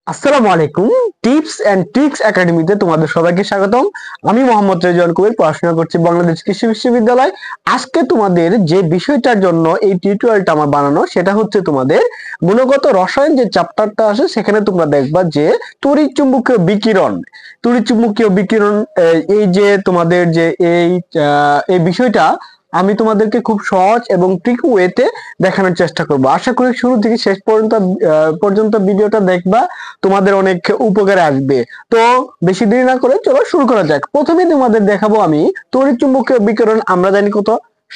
আসসালামু আলাইকুম। Tips and tricks একাডেমিতে তোমাদের সবাইকে স্বাগতম। আমি মোহাম্মদ রেজওয়ান কবির, পড়াশোনা করছি বাংলাদেশ কৃষি বিশ্ববিদ্যালয়। আজকে তোমাদের যে বিষয়টার জন্য এই টিউটোরিয়ালটা আমার বানানো, সেটা হচ্ছে তোমাদের গুণগত রসায়ন যে চ্যাপ্টারটা আছে, সেখানে তোমরা দেখবা যে তড়িৎ চুম্বকীয় বিকিরণ। তড়িৎ চুম্বকীয় বিকিরণ, এই যে তোমাদের যে এই বিষয়টা আমি তোমাদেরকে খুব সহজ এবং ট্রিক ওয়েতে দেখানোর চেষ্টা করব। আশা করি শুরু থেকে শেষ পর্যন্ত ভিডিওটা দেখবা, তোমাদের অনেক উপকারে আসবে। তো বেশি দেরি না করে চলো শুরু করা যাক। প্রথমে তোমাদের দেখাবো আমি তড়িৎ চুম্বকীয় বিকিরণ। আমরা জানি কত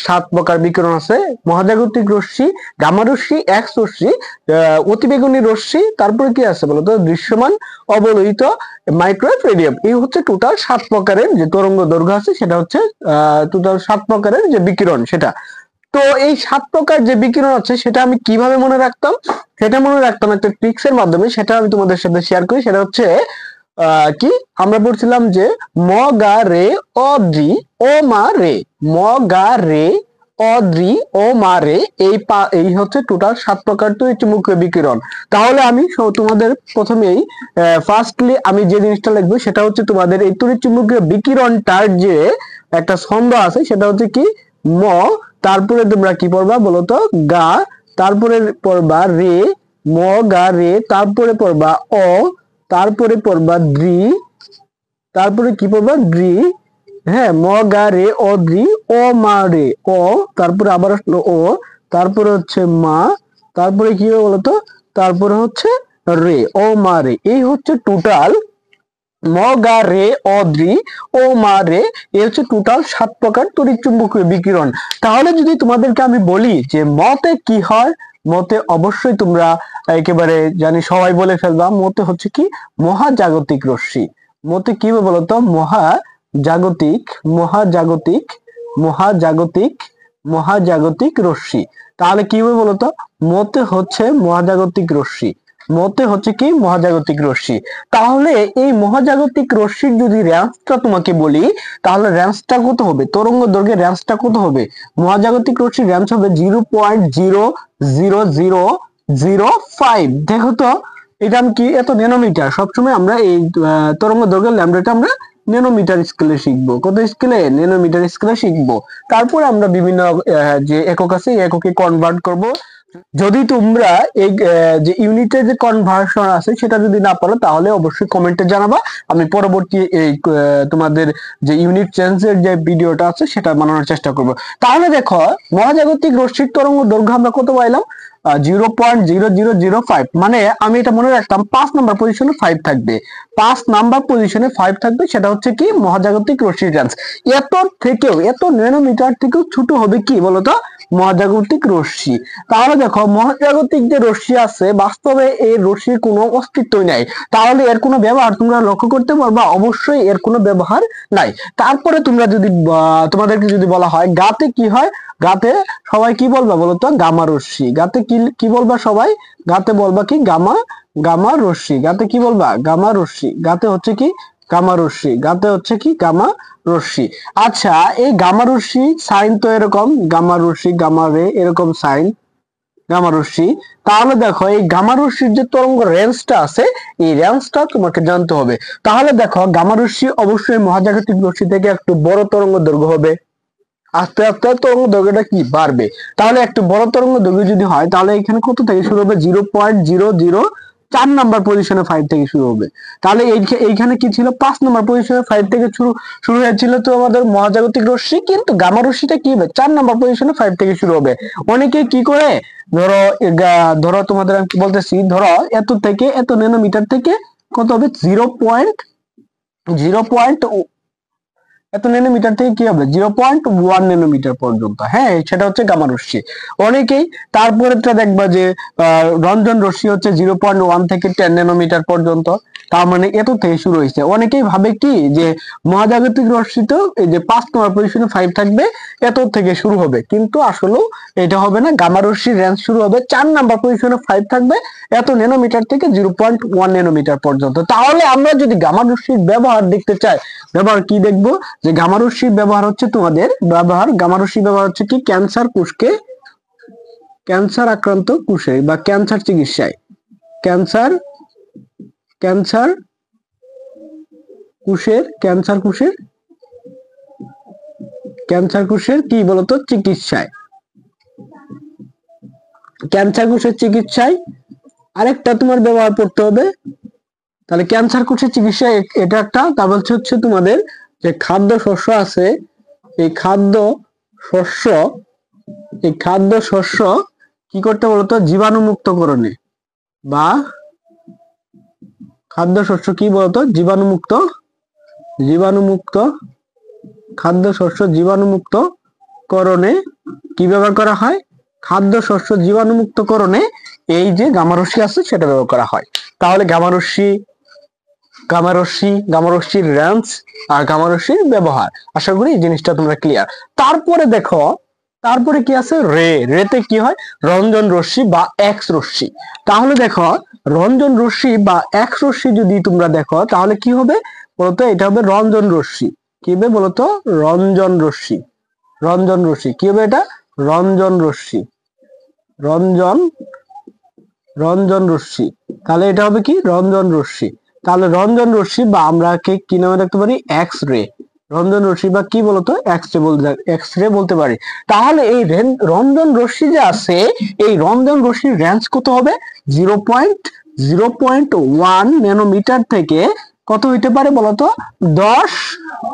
7 প্রকার বিকিরণ আছে: মহাজাগতিক রশ্মি, গামা রশ্মি, এক্স রশ্মি, অতিবেগুনি রশ্মি, তারপরে কি আছে বলতো, দৃশ্যমান, অবলোহিত, মাইক্রোওয়েভ, রেডিয়াম। এই হচ্ছে টোটাল 7 প্রকারের যে তরঙ্গ দৈর্ঘ্য আছে, সেটা হচ্ছে টোটাল 7 প্রকারের যে বিকিরণ সেটা। তো এই 7 প্রকার যে বিকিরণ আছে সেটা আমি কিভাবে মনে রাখতাম, সেটা মনে রাখতাম একটা ট্রিক্স এর মাধ্যমে। সেটা আমি তোমাদের সাথে শেয়ার করি। সেটা হচ্ছে কি আমরা পড়ছিলাম যে ম গা রে অদ্রি ও মা রে, ম গা রে অদ্রি ও মা রে, এই হচ্ছে টোটাল 7 প্রকার তড়িৎ চুম্বকীয় বিকিরণ। তাহলে আমি তোমাদের প্রথমেই ফার্স্টলি আমি যে জিনিসটা লিখবো সেটা হচ্ছে তোমাদের এই তড়িৎ চুম্বকীয় বিকিরণটার যে একটা ছন্দ আছে, সেটা হচ্ছে কি ম, তারপরে তোমরা কি পড়বা বলতো গা, তারপরে পড়বা রে, ম গা রে, তারপরে পড়বা অ, তারপরে পড়বা দ্রি, তারপরে কি পড়বা দ্রি, হ্যাঁ, ম গা রে অ দ্রি, ও মা রে অ, তারপরে আবার আসলো ও, তারপরে হচ্ছে মা, তারপরে কি হবে বলতো, তারপরে হচ্ছে রে, ও মা রে। এই হচ্ছে টোটাল ম গা রে অদ্রি ও মা রে, এ হচ্ছে টোটাল 7 প্রকার তড়িৎ চুম্বকীয় বিকিরণ। তাহলে যদি তোমাদেরকে আমি বলি যে মতে কি হয়, মতে অবশ্যই তোমরা একেবারে জানি, সবাই বলে ফেলবা, মতে হচ্ছে কি মহাজাগতিক রশ্মি। মতে কি হবে বলতো, মহাজাগতিক, মহাজাগতিক, মহাজাগতিক, মহাজাগতিক রশ্মি। তাহলে কি হবে বলতো, মতে হচ্ছে মহাজাগতিক রশ্মি, মতে হচ্ছে কি মহাজাগতিক রশ্মি। তাহলে এই মহাজাগতিক রশ্মির যদি রেঞ্জটা তোমাকে বলি, তাহলে রেঞ্জটা কত হবে, তরঙ্গ দৈর্ঘ্যের রেঞ্জটা কত হবে? মহাজাগতিক রশ্মির রেঞ্জ হবে 0.00005। দেখো তো, এটা আমি কি এত ন্যানোমিটার, সবসময় আমরা এই তরঙ্গ দৈর্ঘ্যের ল্যামডাটা আমরা ন্যানোমিটার স্কেলে শিখবো। কত স্কেলে? ন্যানোমিটার স্কেলে শিখবো। তারপর আমরা বিভিন্ন যে একক আছে এই এককে কনভার্ট করব। যদি তোমরা এই যে ইউনিটের যে কনভার্সন আছে সেটা যদি না পারো, তাহলে অবশ্যই কমেন্টে জানাবা। আমি পরবর্তী এই তোমাদের যে ইউনিট চেঞ্জের যে ভিডিওটা আছে সেটা বানানোর চেষ্টা করব। তাহলে দেখো, মহাজাগতিক রশ্মির তরঙ্গ দৈর্ঘ্য আমরা কত পাইলাম? 0.0005। মানে আমি এটা মনে রাখতাম 5 নাম্বার পজিশনে 5 থাকবে, 5 নাম্বার পজিশনে 5 থাকবে। সেটা হচ্ছে কি মহাজাগতিক রশ্মির রেঞ্জ। এত থেকেও, এত ন্যানোমিটার থেকেও ছোট হবে কি বলতো, মহাজাগতিক রশ্মি। তাহলে দেখো, মহাজাগতিক যে রশ্মি আছে, বাস্তবে এই রশ্মির কোনো অস্তিত্বই নাই। তাহলে এর কোনো ব্যবহার তোমরা লক্ষ্য করতে পারবা, অবশ্যই এর কোনো ব্যবহার নাই। তারপরে তোমরা যদি তোমাদেরকে যদি বলা হয় গাতে কি হয়, গাতে সবাই কি বলবা বলতো, গামা রশ্মি। গাতে কি কি বলবা সবাই? গাতে বলবা কি গামা, গামা রশ্মি। গাতে কি বলবা? গামা রশ্মি। গাতে হচ্ছে কি গামা রশ্মি, গাতে হচ্ছে কি গামা রশ্মি। আচ্ছা, এই গামা রশ্মি সাইন তো এরকম, গামা রশ্মি, গামা রে, এরকম সাইন গামা রশ্মি। তাহলে দেখো, এই গামা রশ্মির যে তরঙ্গ রেঞ্জটা আছে, এই রেঞ্জটা তোমাকে জানতে হবে। তাহলে দেখো, গামা রশ্মি অবশ্যই মহাজাগতিক রশ্মি থেকে একটু বড় তরঙ্গ দৈর্ঘ্য হবে, আস্তে আস্তে তরঙ্গ দৈর্ঘ্যটা কি বাড়বে। তাহলে একটু বড় তরঙ্গ দৈর্ঘ্য যদি হয়, তাহলে এখানে কত থেকে শুরু হবে? 0.004 নাম্বার পজিশনে 5 থেকে শুরু হবে। তাহলে এইখানে কি ছিল? 5 নাম্বার পজিশনে 5 থেকে শুরু হয়েছিল তো আমাদের মহাজাগতিক রশ্মি, কিন্তু গামা রশ্মিটা কি হবে? 4 নাম্বার পজিশনে 5 থেকে শুরু হবে। অনেকে কি করে, ধরো ধরো তোমাদের আমি বলতেছি, ধরো এত থেকে এত ন্যানোমিটার থেকে কত হবে? 0.0 এত ন্যানোমিটার থেকে কি হবে? 0.1 ন্যানোমিটার পর্যন্ত। হ্যাঁ, সেটা হচ্ছে গামা রশ্মি। অনেকেই তারপরেটা দেখবা যে রঞ্জন রশ্মি হচ্ছে 0.1 থেকে 10 ন্যানোমিটার পর্যন্ত। তার মানে এত থেকে শুরু হয়েছে। অনেকেই ভাবে কি যে মহাজাগতিক রশ্মিতেও এই যে 5 নম্বর পজিশনে 5 থাকবে, এত থেকে শুরু হবে, কিন্তু আসলে এটা হবে না। গামা রশ্মির রেঞ্জ শুরু হবে 4 নাম্বার পজিশনে 5 থাকবে, এত ন্যানোমিটার থেকে 0.1 ন্যানোমিটার পর্যন্ত। তাহলে আমরা যদি গামা রশ্মির ব্যবহার দেখতে চাই, ব্যবহার কি দেখবো? যে গামা রশ্মির ব্যবহার হচ্ছে তোমাদের গামা রশ্মির ব্যবহার হচ্ছে কি ক্যান্সার কোষকে, ক্যান্সার আক্রান্ত কোষে বা ক্যান্সার চিকিৎসায়, ক্যান্সার ক্যান্সার কোষের কি বলতো চিকিৎসায়, ক্যান্সার কোষের চিকিৎসায় আরেকটা তোমার ব্যবহার করতে হবে। তাহলে ক্যান্সার কোষের চিকিৎসা এটা একটা। তারপর হচ্ছে তোমাদের যে খাদ্য শস্য আছে, এই খাদ্য শস্য কি করতে বলতো জীবাণুমুক্তকরণে, বা খাদ্য শস্য কি বলতো জীবাণুমুক্ত খাদ্য শস্য জীবাণুমুক্তকরণে কি ব্যবহার করা হয়? খাদ্য শস্য জীবাণুমুক্তকরণে এই যে গামা রশ্মি আছে সেটা ব্যবহার করা হয়। তাহলে গামা রশ্মির রেঞ্জ আর গামা রশ্মির ব্যবহার, আশা করি এই জিনিসটা তোমরা ক্লিয়ার। তারপরে দেখো, তারপরে কি আছে রেতে কি হয়? রঞ্জন রশ্মি বা এক্স রশ্মি। তাহলে দেখো রঞ্জন রশ্মি বা এক্স রশ্মি যদি তোমরা দেখো তাহলে কি হবে বলতো? এটা হবে রঞ্জন রশ্মি। কি হবে বলতো? রঞ্জন রশ্মি কি হবে এটা? রঞ্জন রশ্মি। তাহলে এটা হবে কি? রঞ্জন রশ্মি। তাহলে রঞ্জন রশ্মি বা আমরা কি নামে রাখতে পারি? X ray. রঞ্জন রশ্মি বা কি বলতো? এক্স রে বলতে পারি। তাহলে এই রঞ্জন রশ্মি যে আছে, এই রঞ্জন রশ্মির রেঞ্জ কত হবে? 0.1 ন্যানোমিটার থেকে কত হইতে পারে বলতো? 10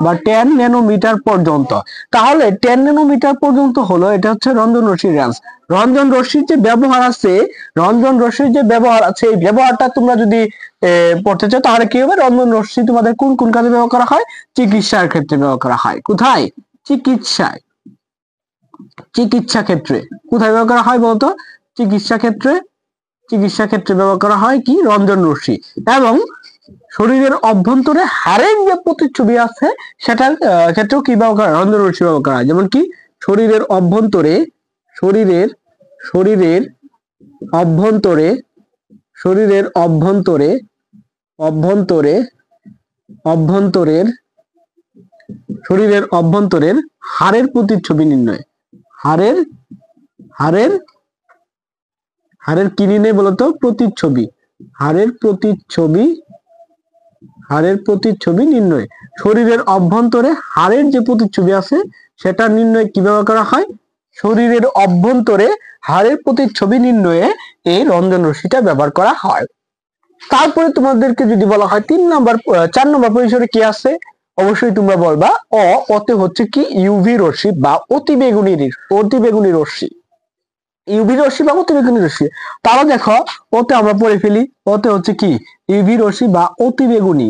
বা 10 ন্যানোমিটার পর্যন্ত। তাহলে 10 ন্যানোমিটার পর্যন্ত হলো এটা হচ্ছে রঞ্জন রশ্মির রেঞ্জ। রঞ্জন রশ্মির যে ব্যবহার আছে, এই ব্যবহারটা তোমরা যদি পড়তে চাও তাহলে কি হবে? রঞ্জন রশ্মি তোমাদের কোন কোন কাজে ব্যবহার করা হয়? চিকিৎসার ক্ষেত্রে ব্যবহার করা হয়। কোথায়? চিকিৎসা ক্ষেত্রে। কোথায় ব্যবহার করা হয় বলতো? চিকিৎসা ক্ষেত্রে ব্যবহার করা হয় কি? রঞ্জন রশ্মি। এবং শরীরের অভ্যন্তরে হাড়ের যে প্রতিচ্ছবি আছে সেটার ক্ষেত্রেও কি ব্যবহার করা হয়? রঞ্জন রশ্মি ব্যবহার করা হয়। যেমন কি শরীরের অভ্যন্তরে হাড়ের প্রতিচ্ছবি নির্ণয়। হাড়ের কি নির্ণয় বলতো? প্রতিচ্ছবি। হাড়ের প্রতিচ্ছবি নির্ণয়। শরীরের অভ্যন্তরে হাড়ের যে প্রতিচ্ছবি আছে সেটা নির্ণয় কি ব্যবহার করা হয়? শরীরের অভ্যন্তরে হাড়ের প্রতিচ্ছবি নির্ণয়ে এই রঞ্জন রশ্মিটা ব্যবহার করা হয়। তারপরে তোমাদেরকে যদি বলা হয় 4 নম্বর পরিসরে কি আছে, অবশ্যই তোমরা বলবা অতে হচ্ছে কি? ইউভি রশ্মি বা অতিবেগুনি রশ্মি। ইউভি রশ্মি বা অতিবেগুনি রশ্মি। তাহলে দেখো ওতে আমরা পড়ে ফেলি। ওতে হচ্ছে কি? ইউভি রশ্মি বা অতিবেগুনি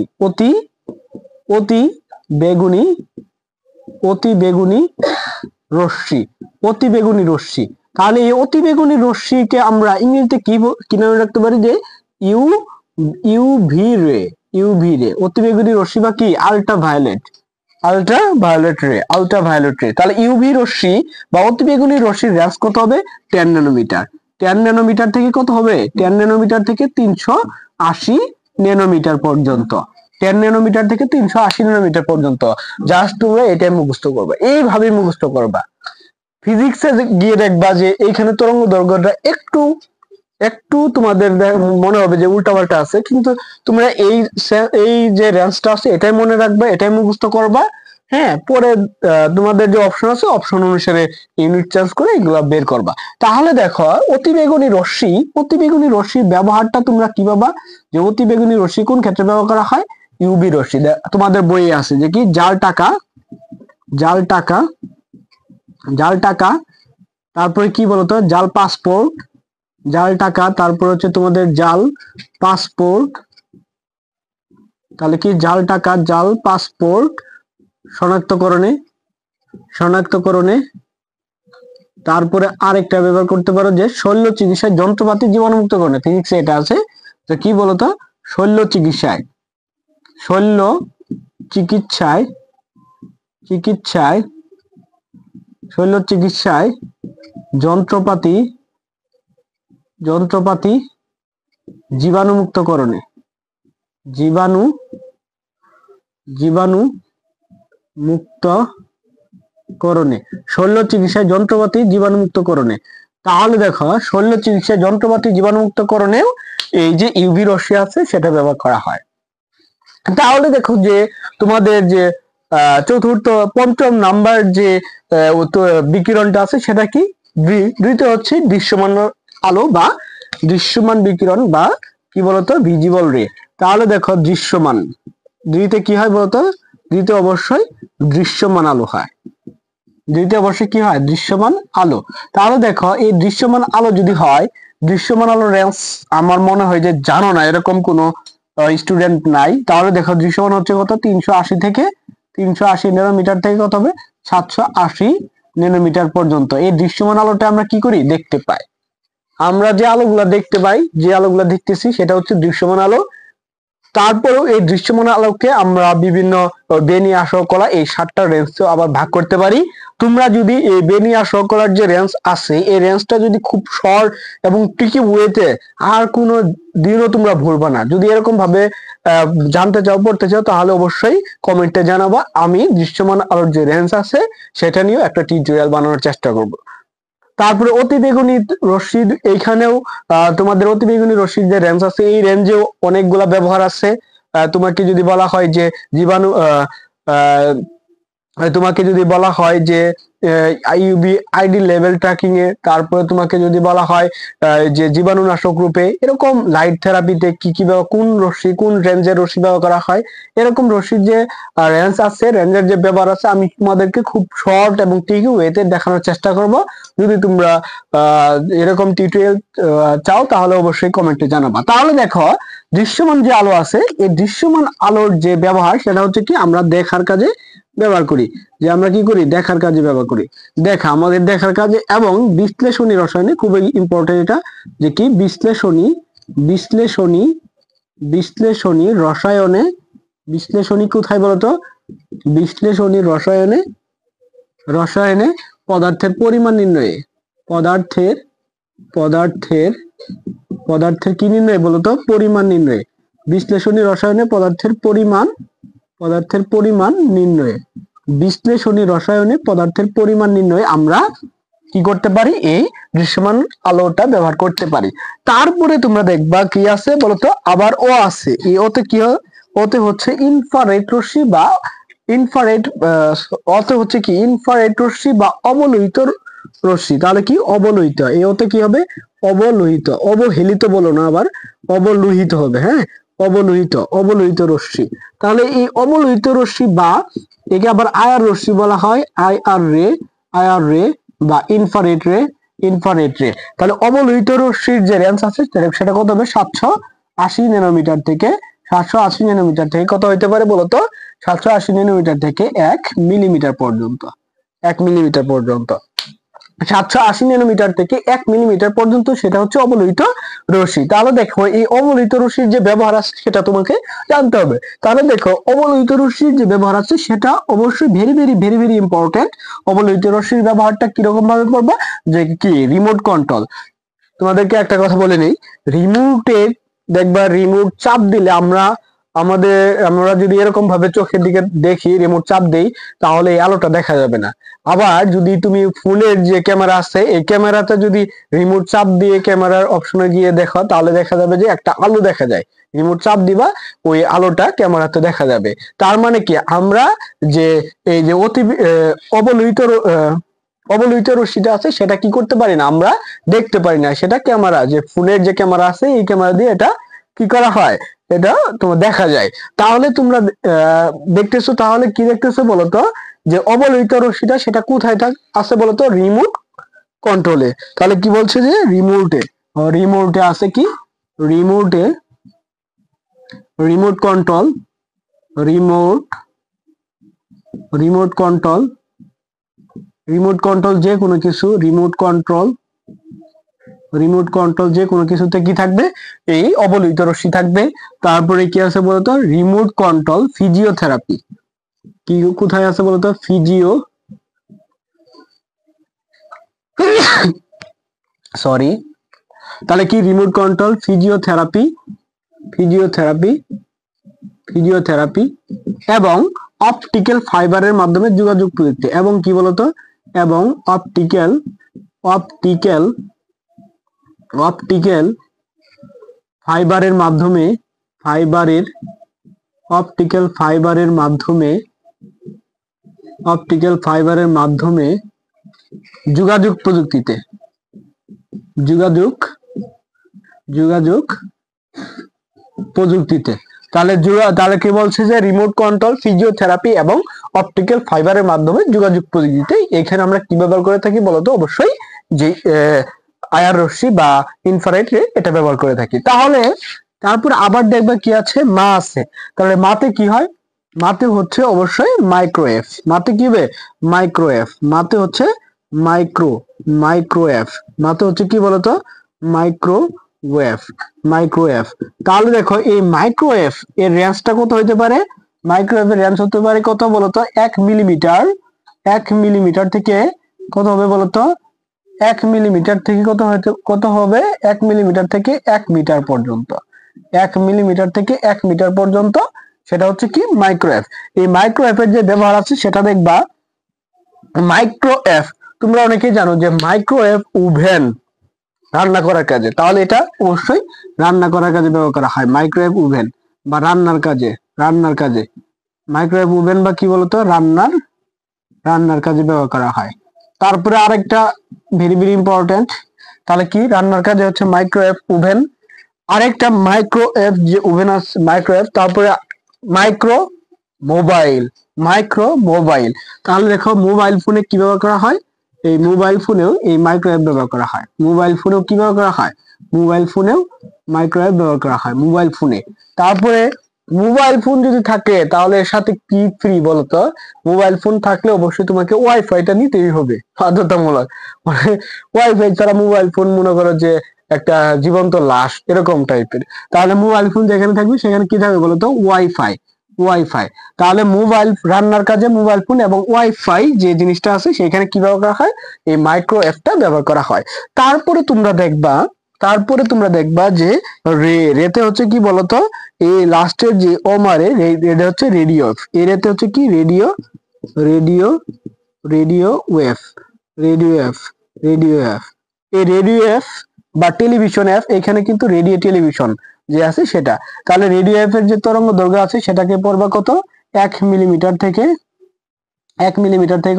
রশ্মি। তাহলে এই অতিবেগুনি রশ্মিকে আমরা ইংরেজিতে কি নামে রাখতে পারি? যে ইউভি রে। অতিবেগুনি রশ্মি বা কি? আল্ট্রাভায়োলেট রে। তাহলে ইউভি রশ্মি বা অতিবেগুনি রশ্মির রেঞ্জ কত হবে? 10 ন্যানোমিটার। 10 ন্যানোমিটার থেকে কত হবে? 10 ন্যানোমিটার থেকে 380 ন্যানোমিটার পর্যন্ত। 10 ন্যানোমিটার থেকে 380 ন্যানোমিটার পর্যন্ত। জাস্ট তোমরা এটাই মুখস্থ করবে, এইভাবে মুখস্থ করবা। ফিজিক্সে গিয়ে দেখবা যে এইখানে তরঙ্গ দৈর্ঘ্যটা একটু তোমাদের মনে হবে যে উল্টাপাল্টা আছে, কিন্তু তোমরা এই যে রেঞ্জটা আছে এটাই মনে রাখবা, এটাই মুখস্থ করবা। হ্যাঁ, পরে তোমাদের যে অপশন আছে অপশন অনুসারে ইউনিট চেঞ্জ করে এগুলা বের করবা। তাহলে দেখো অতিবেগুনি রশ্মির ব্যবহারটা তোমরা কি পাবা? যে অতিবেগুনি রশ্মি কোন ক্ষেত্রে ব্যবহার করা হয়? ইউভি রশ্মি। তোমাদের বইয়ে আছে যে কি? জাল টাকা, তারপরে কি বলতো? জাল পাসপোর্ট, জাল টাকা, তারপর হচ্ছে তোমাদের জাল পাসপোর্ট। তাহলে কি? জাল টাকা, জাল পাসপোর্ট শনাক্তকরণে। তারপরে আরেকটা ব্যবহার করতে পারো যে শল্য চিকিৎসায় যন্ত্রপাতি জীবাণুমুক্তকরণে। ফিজিক্সে এটা আছে। তো কি বলতো? শল্য চিকিৎসায় যন্ত্রপাতি জীবাণুমুক্তকরণে। শল্য চিকিৎসায় যন্ত্রপাতি জীবাণুমুক্তকরণে। তাহলে দেখো শল্য চিকিৎসা যন্ত্রপাতি জীবাণুমুক্তকরণেও এই যে ইউভি রশ্মি আছে সেটা ব্যবহার করা হয়। তাহলে দেখো যে তোমাদের যে চতুর্থ পঞ্চম নাম্বার যে বিকিরণটা আছে সেটা কি, দ্বিতীয় হচ্ছে দৃশ্যমান আলো বা দৃশ্যমান বিকিরণ বা কি বলতো ভিজিবল রে। তাহলে দেখো দৃশ্যমান, দ্বিতীয় কি হয় বলতো, দ্বিতীয় অবশ্যই দৃশ্যমান আলো হয়, দ্বিতীয় অবশ্যই কি হয় দৃশ্যমান আলো। তাহলে দেখো এই দৃশ্যমান আলো যদি হয়, দৃশ্যমান আলোর রেঞ্জ আমার মনে হয় যে জানো না এরকম কোনো স্টুডেন্ট নাই। তাহলে দেখো দৃশ্যমান হচ্ছে কত, 380 থেকে 380 ন্যানোমিটার থেকে কত হবে 780 ন্যানোমিটার পর্যন্ত। এই দৃশ্যমান আলোটা আমরা কি করি দেখতে পাই। আমরা যে আলোগুলা দেখতে পাই, যে আলোগুলা দেখতেছি সেটা হচ্ছে দৃশ্যমান আলো। তারপরেও এই দৃশ্যমান আলোকে আমরা বিভিন্ন বেনিয়া শর্করা এই 7টা রেঞ্জে আবার ভাগ করতে পারি। তোমরা যদি এই বেনিয়া শর্করার যে রেঞ্জ আছে এই রেঞ্জটা যদি খুব শর্ট এবং ট্রিকি ওয়েতে আর কোনো দিনও তোমরা ভুলবা না। যদি এরকম ভাবে জানতে চাও পড়তে চাও তাহলে অবশ্যই কমেন্টে জানাবা, আমি দৃশ্যমান আলোর যে রেঞ্জ আছে সেটা নিয়েও একটা টিউটোরিয়াল বানানোর চেষ্টা করব। তারপরে অতিবেগুনি রশ্মি, এইখানেও তোমাদের অতিবেগুনি রশ্মির যে রেঞ্জ আছে এই রেঞ্জেও অনেকগুলা ব্যবহার আছে। তোমাকে যদি বলা হয় যে জীবাণু তোমাকে যদি বলা হয় যে ইউভি আইডি লেভেল ট্র্যাকিং এ, তারপরে তোমাকে যদি বলা হয় যে জীবাণুনাশক রূপে, এরকম লাইট থেরাপিতে কি কি কোন রশ্মি কোন রেঞ্জের রশ্মি ব্যবহার করা হয়, এরকম রশ্মির যে রেঞ্জ আছে রেঞ্জের যে ব্যবহার আছে আমি তোমাদেরকে খুব শর্ট এবং টিকি ওয়েতে দেখানোর চেষ্টা করব। যদি তোমরা এরকম টিউটোরিয়াল চাও তাহলে অবশ্যই কমেন্টে জানাবা। তাহলে দেখো দৃশ্যমান যে আলো আছে এই দৃশ্যমান আলোর যে ব্যবহার সেটা হচ্ছে কি আমরা দেখার কাজে ব্যবহার করি, যে আমরা কি করি দেখার কাজে ব্যবহার করি, দেখা আমাদের দেখার কাজে। এবং বিশ্লেষণী রসায়নে খুবই ইম্পর্টেন্ট এটা, যে কি বিশ্লেষণী বিশ্লেষণী বিশ্লেষণী রসায়নে, বিশ্লেষণী কোথায় বলতো, বিশ্লেষণী রসায়নে, রসায়নে পদার্থের পরিমাণ নির্ণয়ে, পদার্থের পদার্থের পদার্থের কি নির্ণয় বলতো পরিমাণ নির্ণয়ে, বিশ্লেষণী রসায়নে পদার্থের পরিমাণ, পদার্থের পরিমাণ নির্ণয়ে, বিশ্লেষণী রসায়নে পদার্থের পরিমাণ নির্ণয়ে আমরা কি করতে পারি এই দৃশ্যমান আলোটা ব্যবহার করতে পারি। তারপরে তোমরা দেখবা কি আছে বলতো আবার ও আছে, এই ওতে কি হয়, ওতে হচ্ছে ইনফ্রারেড রশ্মি বা ইনফ্রারেড, ওতে হচ্ছে কি ইনফ্রারেড রশ্মি বা অবলোহিত রশ্মি। তাহলে কি অবলোহিত, এই ওতে কি হবে অবলোহিত, অবহেলিত বলো না আবার, অবলোহিত হবে, হ্যাঁ অবলোহিত, অবলোহিত রশ্মি। তাহলে এই অবলোহিত রশ্মি বা একে আবার আয়ার রশ্মি বলা হয়, আইআর রে, আয়ার রে বা ইনফ্রারেড রে, ইনফ্রারেড রে। তাহলে অবলোহিত রশ্মির যে রেঞ্জ আছে সেটা কত হবে 780 ন্যানোমিটার থেকে, 780 ন্যানোমিটার থেকে কত হইতে পারে বলতো 780 ন্যানোমিটার থেকে 1 মিলিমিটার পর্যন্ত, 1 মিলিমিটার পর্যন্ত, 780 ন্যানোমিটার থেকে 1 মিলিমিটার পর্যন্ত সেটা হচ্ছে অবলোহিত রশ্মি। তাহলে দেখো এই অবলোহিত রশ্মির যে ব্যবহার আছে সেটা তোমাকে জানতে হবে। তাহলে দেখো অবলোহিত রশ্মির যে ব্যবহার আছে সেটা অবশ্যই very very very very important. অবলোহিত রশ্মির ব্যবহারটা কিরকম ভাবে করবে, যে কি রিমোট কন্ট্রোল। তোমাদেরকে একটা কথা বলে নেই, রিমোটে দেখবা রিমোট চাপ দিলে আমরা যদি এরকম ভাবে চোখের দিকে দেখি রিমোট চাপ দেই তাহলে এই আলোটা দেখা যাবে না। আবার যদি তুমি ফোনের যে ক্যামেরা আছে এই ক্যামেরাতে যদি রিমোট চাপ দিয়ে ক্যামেরার অপশনে গিয়ে দেখো তাহলে দেখা যাবে যে একটা আলো দেখা যায়, রিমোট চাপ দিবা ওই আলোটা ক্যামেরাতে দেখা যাবে। তার মানে কি আমরা যে এই যে অবলোহিত অবলোহিত রশ্মিটা আছে সেটা কি করতে পারি না, আমরা দেখতে পারি না, সেটা ক্যামেরা যে ফোনের যে ক্যামেরা আছে এই ক্যামেরা দিয়ে এটা কি করা হয়, এটা তোমার দেখা যায়। তাহলে তোমরা দেখতেছো, তাহলে কি দেখতেছো বলতো যে অবলোহিত রশ্মিটা সেটা কোথায় আছে বলতো রিমোট কন্ট্রোলে। তাহলে কি বলছে যে রিমোটে, রিমোটে আছে কি, রিমোটে, remote control, remote, remote control, remote control যে কোনো কিছু, রিমোট কন্ট্রোল, রিমোট কন্ট্রোল যে কোনো কিছুতে কি থাকবে এই অবলোহিত রশ্মি থাকবে। তারপরে কি আছে বলতো রিমোট কন্ট্রোল ফিজিওথেরাপি, কি কোথায় আছে বলতো ফিজিও, সরি, তাহলে কি remote control physiotherapy, physiotherapy, physiotherapy এবং অপটিক্যাল ফাইবারের মাধ্যমে যোগাযোগ প্রযুক্তি, এবং কি বলতো এবং অপটিক্যাল, অপটিক্যাল অপটিক্যাল ফাইবারের মাধ্যমে অপটিক্যাল ফাইবারের মাধ্যমে যোগাযোগ প্রযুক্তিতে তাহলে কি বলছে যে রিমোট কন্ট্রোল, ফিজিওথেরাপি এবং অপটিক্যাল ফাইবারের মাধ্যমে যোগাযোগ প্রযুক্তিতে এখানে আমরা কি ব্যবহার করে থাকি বলতো? অবশ্যই যে আইআর রশ্মি বা ইনফ্রারেড রে এটা ব্যবহার করে থাকি। তাহলে তারপর আবার দেখবে কি আছে, মা আছে। তাহলে মাতে কি হয়? মাতে হচ্ছে অবশ্যই মাইক্রোওয়েভ। মাতে কি হবে? মাইক্রোওয়েভ। মাতে হচ্ছে মাইক্রোওয়েভ। মাতে হচ্ছে কি বলতো? মাইক্রোওয়েভ। তাহলে দেখো এই মাইক্রোওয়েভ এর রেঞ্জটা কত হতে পারে? মাইক্রোওয়েভের রেঞ্জ হতে পারে কত বলতো? 1 মিলিমিটার। 1 মিলিমিটার থেকে কত হবে বলতো? 1 মিলিমিটার থেকে কত হবে? 1 মিলিমিটার থেকে 1 মিটার পর্যন্ত। 1 মিলিমিটার থেকে 1 মিটার পর্যন্ত সেটা হচ্ছে কি মাইক্রোওয়েভ। এই মাইক্রোওয়েভের যে ব্যবহার আছে সেটা দেখবা। মাইক্রোওয়েভ তোমরা অনেকেই জানো যে মাইক্রোওয়েভ ওভেন রান্না করার কাজে, তাহলে এটা অবশ্যই রান্না করার কাজে ব্যবহার করা হয়। মাইক্রোওয়েভ ওভেন বা রান্নার কাজে মাইক্রোওয়েভ ওভেন বা কি বলতো? রান্নার কাজে ব্যবহার করা হয়। তারপরে আরেকটা ভেরি ভেরি ইম্পর্টেন্ট, তাহলে কি রান্নার কাজে হচ্ছে মাইক্রোওয়েভ ওভেন। আরেকটা মাইক্রোওয়েভ যে ওভেন আছে মাইক্রোওয়েভ। তারপরে মাইক্রো মোবাইল। তাহলে দেখো মোবাইল ফোনে কি ব্যবহার করা হয়? এই মোবাইল ফোনেও এই মাইক্রোওয়েভ ব্যবহার করা হয়। মোবাইল ফোনেও কি ব্যবহার করা হয়? মোবাইল ফোনেও মাইক্রোওয়েভ ব্যবহার করা হয় মোবাইল ফোনে। তারপরে মোবাইল ফোন যদি থাকে তাহলে এর সাথে কি ফ্রি বলতো? মোবাইল ফোন থাকলে অবশ্যই তোমাকে ওয়াইফাইটা নিতেই হবে বাধ্যতামূলক। মানে ওয়াইফাই ছাড়া মোবাইল ফোন মনে করো যে একটা জীবন্ত লাশ এরকম টাইপের। তাহলে মোবাইল ফোন যেখানে থাকবে সেখানে কি থাকবে বলতো? ওয়াইফাই। তাহলে মোবাইল রান্নার কাজে মোবাইল ফোন এবং ওয়াইফাই যে জিনিসটা আছে সেখানে কি ব্যবহার করা হয়? এই মাইক্রোওয়েভটা ব্যবহার করা হয়। তারপরে তোমরা দেখবা যে রেতে হচ্ছে কি বলতো? এই লাস্টের যে ওমারে এটা হচ্ছে রেডিও। এর রেতে হচ্ছে কি? Radio wave. এই রেডিও ওয়েভ বা টেলিভিশন অ্যাপ, এখানে কিন্তু রেডিও টেলিভিশন যে আছে সেটা। তাহলে রেডিও অ্যাপের যে তরঙ্গ দৈর্ঘ্য আছে সেটাকে পড়বা কত? 1 মিলিমিটার থেকে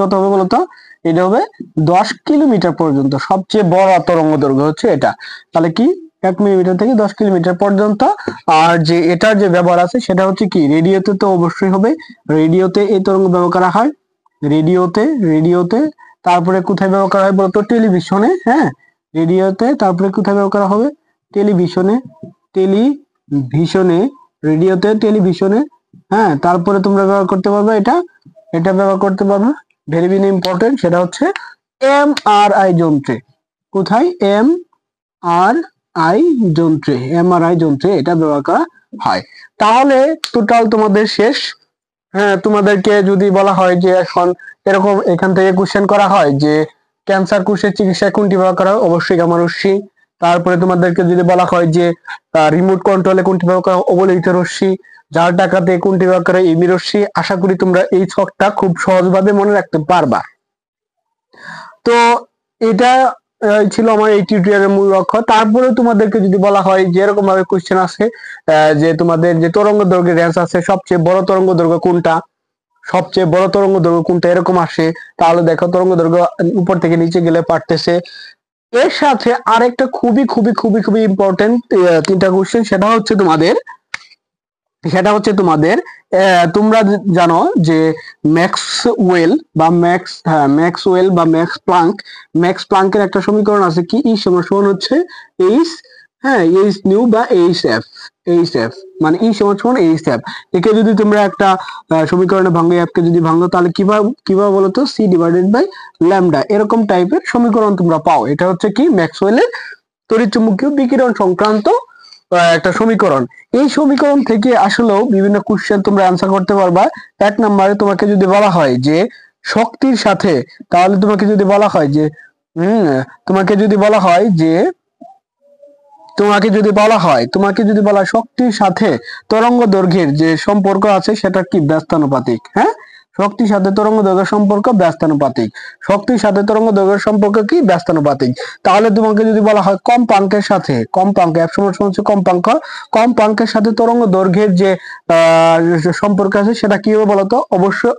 কত হবে বলতো? এটা হবে 10 কিলোমিটার পর্যন্ত। সবচেয়ে বড় তরঙ্গ দৈর্ঘ্য হচ্ছে এটা। তাহলে কি 1 মিলিমিটার থেকে 10 কিলোমিটার পর্যন্ত। আর যে এটার যে ব্যবহার আছে সেটা হচ্ছে কি? রেডিওতে তো অবশ্যই হবে। রেডিওতে এই তরঙ্গ ব্যবহার করা হয়। রেডিওতে। তারপরে কোথায় ব্যবহার করা হয় বলতো? টেলিভিশনে। হ্যাঁ, রেডিওতে। তারপরে কোথায় ব্যবহার করা হবে? টেলিভিশনে। রেডিওতে, টেলিভিশনে। হ্যাঁ, তারপরে তোমরা ব্যবহার করতে পারবে এটা ব্যবহার করতে পারবে ভেরি ভেরি ইম্পর্টেন্ট, সেটা হচ্ছে এমআরআই যন্ত্রে। কোথায়? এমআরআই যন্ত্রে এটা ব্যবহার করা হয়। তাহলে টোটাল তোমাদের শেষ। হ্যাঁ, তোমাদেরকে যদি বলা হয় যে এখন এরকম এখান থেকে কোশ্চেন করা হয় যে ক্যান্সার কোষের চিকিৎসায় কোনটি ব্যবহার করা হয়? অবশ্যই গামা রশ্মি। তারপরে তোমাদেরকে যদি বলা হয় যে রিমোট কন্ট্রোলে কোনটি ব্যবহার করা হয়? অবলোহিত রশ্মি। জাল টাকাতে কোনটি ব্যবহার করা হয়? ইমি রশ্মি। আশা করি তোমরা এই ছকটা খুব সহজভাবে মনে রাখতে পারবা। তো এটা ছিল আমার এই টিউটোরিয়ালের মূল লক্ষ্য। তারপরে তোমাদেরকে যদি বলা হয় যে এরকম ভাবে কোশ্চেন আছে যে তোমাদের যে তরঙ্গ দৈর্ঘ্যের রেঞ্জ আছে, সবচেয়ে বড় তরঙ্গ দৈর্ঘ্য কোনটা, এরকম আসে। তাহলে দেখো তরঙ্গ দৈর্ঘ্য উপর থেকে নিচে গেলে পারতেছে। এর সাথে আরেকটা খুবই খুবই খুবই খুবই ইম্পর্টেন্ট 3টা কোশ্চেন, সেটা হচ্ছে তোমাদের তোমরা জানো যে ম্যাক্স প্লাঙ্কের একটা সমীকরণ আছে কি? E সমান হচ্ছে এইচ নিউ বা এইচ এফ মানে E সমান এইচ এফ। একে যদি তোমরা একটা সমীকরণে ভাঙো, এফকে যদি ভাঙো, তাহলে কিভাবে বলতো? সি ডিভাইডেড বাই ল্যামডা, এরকম টাইপের সমীকরণ তোমরা পাও। এটা হচ্ছে কি? ম্যাক্সওয়েলের তড়িৎচুম্বকীয় বিকিরণ সংক্রান্ত একটা সমীকরণ। এই সমীকরণ থেকে আসলেও বিভিন্ন কোশ্চেন তোমরা অ্যান্সার করতে পারবা। 1 নম্বরে তোমাকে যদি বলা হয় যে শক্তির সাথে, তাহলে তোমাকে যদি বলা হয় শক্তির সাথে তরঙ্গ দৈর্ঘ্যের যে সম্পর্ক আছে সেটা কি? ব্যস্তানুপাতিক। হ্যাঁ, শক্তির সাথে তরঙ্গ দৈর্ঘ্যের সম্পর্ক ব্যস্তানুপাতিক। শক্তির সাথে তরঙ্গ দৈর্ঘ্যের সম্পর্ক কি? ব্যস্তানুপাতিক। তাহলে তোমাকে যদি বলা হয় কম্পাঙ্কের সাথে, কম্পাঙ্ক f সমান হচ্ছে কম্পাঙ্ক, কম্পাঙ্কের সাথে তরঙ্গ দৈর্ঘ্যের যে সম্পর্ক আছে সেটা কি হবে বলতো?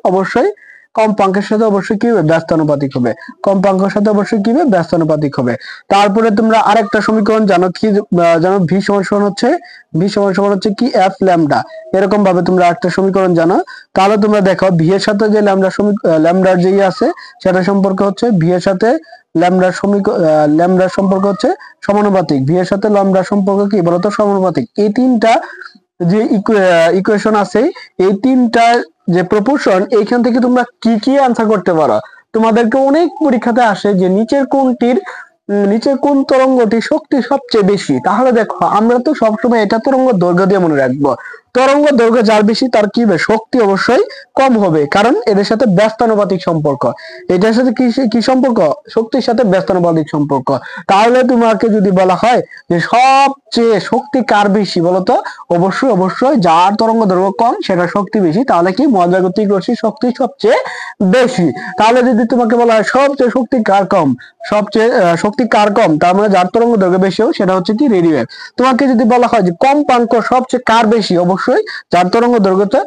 অবশ্যই কম্পাঙ্কের সাথে অবশ্যই কি হবে? ব্যস্তানুপাতিক হবে। কম্পাঙ্কের সাথে অবশ্যই কি হবে? ব্যস্তানুপাতিক হবে। তারপরে তোমরা আরেকটা সমীকরণ জানো কি? জানো ভি সমান হচ্ছে কি? F lambda. এরকম ভাবে তোমরা একটা সমীকরণ জানো। তাহলে তোমরা দেখো ভি এর সাথে যে ল্যামডার যে আছে সেটা সম্পর্ক হচ্ছে ভি এর সাথে ল্যামডার সম্পর্ক হচ্ছে সমানুপাতিক। ভি এর সাথে ল্যামডার সম্পর্ক কি বলতো? সমানুপাতিক। এই তিনটা যে ইকুয়েশন আছে, এই তিনটার যে প্রপোর্শন, এইখান থেকে তোমরা কি কি আনসার করতে পারো? তোমাদেরকে অনেক পরীক্ষাতে আসে যে নিচের কোন তরঙ্গটি শক্তি সবচেয়ে বেশি। তাহলে দেখো আমরা তো সবসময় এটা তরঙ্গ দৈর্ঘ্য দিয়ে মনে রাখবো। তরঙ্গ দৈর্ঘ্য যার বেশি তার কি হবে? শক্তি অবশ্যই কম হবে, কারণ এদের সাথে ব্যস্তানুপাতিক সম্পর্ক। এটার সাথে কি সম্পর্ক? শক্তির সাথে ব্যস্তানুপাতিক সম্পর্ক। তাহলে তোমাকে যদি বলা হয় যে সবচেয়ে শক্তি কার বেশি বলতো? অবশ্যই যার তরঙ্গ দৈর্ঘ্য কম সেটা শক্তি বেশি। তাহলে কি? মহাজাগতিক রশ্মির শক্তি সবচেয়ে বেশি। তাহলে যদি তোমাকে বলা হয় সবচেয়ে শক্তি কার কম, শক্তি কার কম, তার মানে যার তরঙ্গ দৈর্ঘ্য বেশি সেটা হচ্ছে কি? Radio wave. তোমাকে যদি বলা হয় যে কম্পাঙ্ক সবচেয়ে কার বেশি, অবশ্যই যার তরঙ্গ দৈর্ঘ্যতে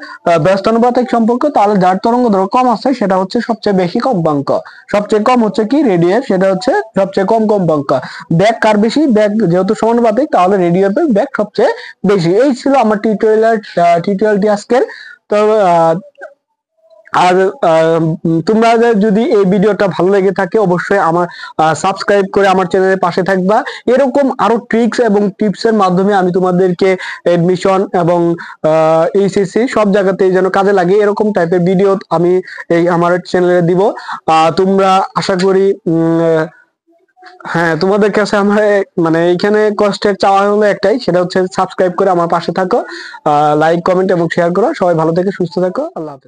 ব্যস্তানুপাতিক সম্পর্ক। তাহলে যার তরঙ্গ দৈর্ঘ্য কম আছে সেটা হচ্ছে সবচেয়ে বেশি কম্পাঙ্ক। সবচেয়ে কম হচ্ছে কি? রেডিও ওয়েভ, সেটা হচ্ছে সবচেয়ে কম কম্পাঙ্ক। ব্যাক কার বেশি? ব্যাক যেহেতু সমানুপাতিক তাহলে রেডিও ওয়েভের ব্যাক সবচেয়ে বেশি। এই ছিল আমার টিউটোরিয়ালটি আজকের। তো আর তোমরা যদি এই ভিডিওটা ভালো লেগে থাকে অবশ্যই আমার সাবস্ক্রাইব করে আমার চ্যানেলের পাশে থাকবা। এরকম আরো ট্রিক্স এবং টিপস এর মাধ্যমে আমি তোমাদেরকে এডমিশন এবং এইচএসসি সব জায়গাতেই যেন কাজে লাগে এরকম টাইপের ভিডিও আমি এই আমার চ্যানেলে দিব। তোমরা আশা করি হ্যাঁ, তোমাদের কাছে আমার মানে এইখানে কষ্টের চাওয়া হলো একটাই, সেটা হচ্ছে সাবস্ক্রাইব করে আমার পাশে থাকো, লাইক কমেন্ট এবং শেয়ার করো। সবাই ভালো থেকে সুস্থ থাকো। আল্লাহ হাফেজ।